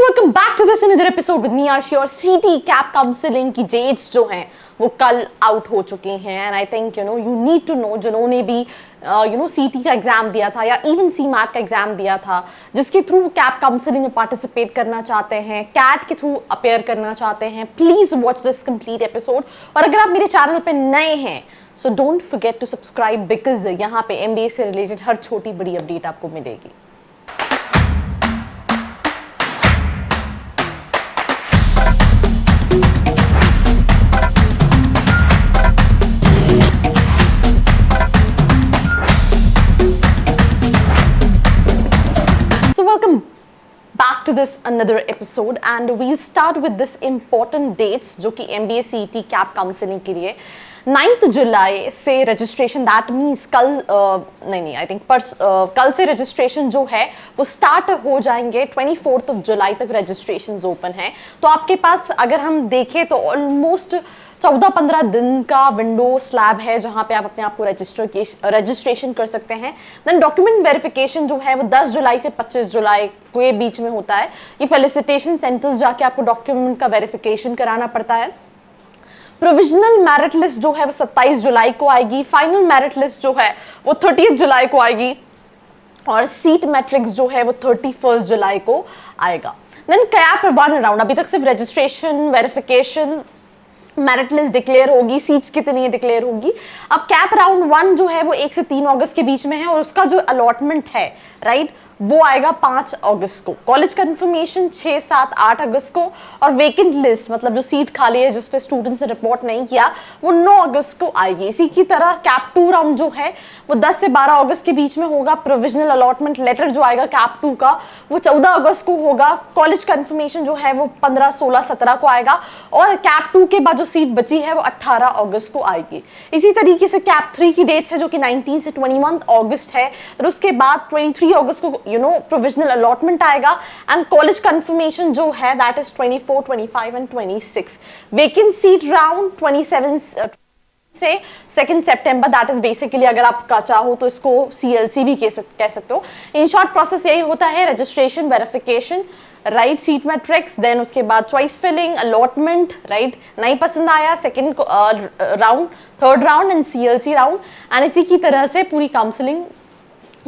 Welcome back to this another episode with me Arshi. और सीटी cap counselling की dates जो हैं वो कल आउट हो चुके हैं and I think you need to know जिन्होंने भी सीटी का एग्जाम दिया था या इवन सी मैट का एग्जाम दिया था, जिसके थ्रू कैप काउंसलिंग में पार्टिसिपेट करना चाहते हैं, कैट के थ्रू अपेयर करना चाहते हैं, please watch this complete episode. और अगर आप मेरे चैनल पे नए हैं so don't forget to subscribe because यहाँ पे एमबीए से रिलेटेड हर छोटी बड़ी अपडेट आपको मिलेगी। Welcome back to this another episode and we'll start with this important dates जो कि MBA CET कैप काउंसलिंग के लिए 9th जुलाई से रजिस्ट्रेशन, दैट मीन्स कल आई थिंक कल से रजिस्ट्रेशन जो है वो स्टार्ट हो जाएंगे। 24th जुलाई तक रजिस्ट्रेशन ओपन है। तो आपके पास अगर हम देखें तो ऑलमोस्ट 14-15 दिन का विंडो स्लैब है जहां पे आप अपने आप को रजिस्ट्रेशन कर सकते हैं। देन डॉक्यूमेंट वेरिफिकेशन जो है वो 10 जुलाई से 25 जुलाई के बीच में होता है। ये फेलिसिटेशन सेंटर्स जाके आपको डॉक्यूमेंट का वेरिफिकेशन कराना पड़ता है। प्रोविजनल मेरिट लिस्ट जो है वो 27 जुलाई को आएगी। फाइनल मेरिट लिस्ट जो है वो 30 जुलाई को आएगी और सीट मैट्रिक्स जो है वो 31 जुलाई को आएगा। देन कैप वन राउंड, अभी तक सिर्फ registration, verification, merit list declare होगी, सीट्स कितनी डिक्लेयर होगी। अब कैप राउंड 1 जो है वो 1 से 3 अगस्त के बीच में है और उसका जो अलॉटमेंट है राइट वो आएगा 5 अगस्त को। कॉलेज कंफर्मेशन 6, 7, 8 अगस्त को और वेकेंट लिस्ट मतलब जो सीट खाली है जिस पे स्टूडेंट्स ने रिपोर्ट नहीं किया वो 9 अगस्त को आएगी। इसी की तरह कैप 2 राउंड जो है वो 10 से 12 अगस्त के बीच में होगा। प्रोविजनल अलॉटमेंट लेटर जो आएगा कैप 2 का वो 14 अगस्त को होगा। कॉलेज कंफर्मेशन जो है वो 15, 16, 17 को आएगा और कैप 2 के बाद जो सीट बची है वो 18 अगस्त को आएगी। इसी तरीके से कैप 3 की डेट्स है जो कि 19 से 21 अगस्त है। और उसके बाद 23 अगस्त को प्रोविजनल अलॉटमेंट आएगा एंड कॉलेज कंफर्मेशन जो है that is 24, 25 and 26। Vacant seat round 27 से 2 सितंबर, दैट इज बेसिकली अगर आप चाहो तो इसको CLC भी कह सकते हो। इन शॉर्ट प्रोसेस यही होता है, registration, verification, right, seat matrix, then उसके बाद चॉइस फिलिंग, अलॉटमेंट, राइट, नहीं पसंद आया second round, third round and CLC round and इसी की तरह से पूरी काउंसलिंग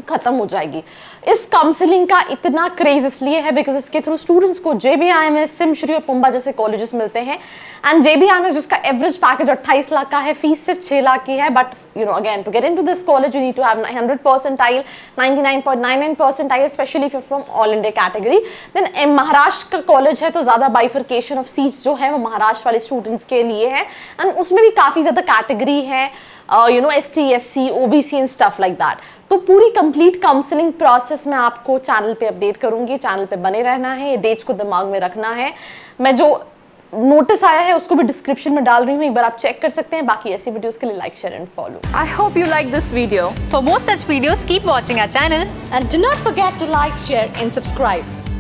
खत्म हो जाएगी। इस काउंसलिंग का इतना क्रेज इसलिए है बिकॉज इसके थ्रू स्टूडेंट्स को JBIMS, सिमश्री और पुंबा जैसे कॉलेजेस मिलते हैं एंड JBIMS जिसका एवरेज पैकेज 28 लाख का है, फीस सिर्फ 6 लाख की है। But again to get into this college you need to have 100 percentile, 99.99 percentile, specially if you from all India category. Then Maharashtra का कॉलेज है तो ज्यादा बाइफर्केशन ऑफ सीट्स जो है वो महाराष्ट्र वाले स्टूडेंट्स के लिए है एंड उसमें भी काफी ज्यादा कैटेगरी है, ST, SC, OBC and stuff like that. तो पूरी कंप्लीट काउंसलिंग प्रोसेस में आपको चैनल पे अपडेट करूंगी। चैनल पे बने रहना है, ये डेट्स को दिमाग में रखना है। मैं जो नोटिस आया है उसको भी डिस्क्रिप्शन में डाल रही हूँ, एक बार आप चेक कर सकते हैं। बाकी ऐसी वीडियोस के लिए like, share and follow. I hope you like this video. For more such videos, keep watching our channel And do not forget to like, share and subscribe.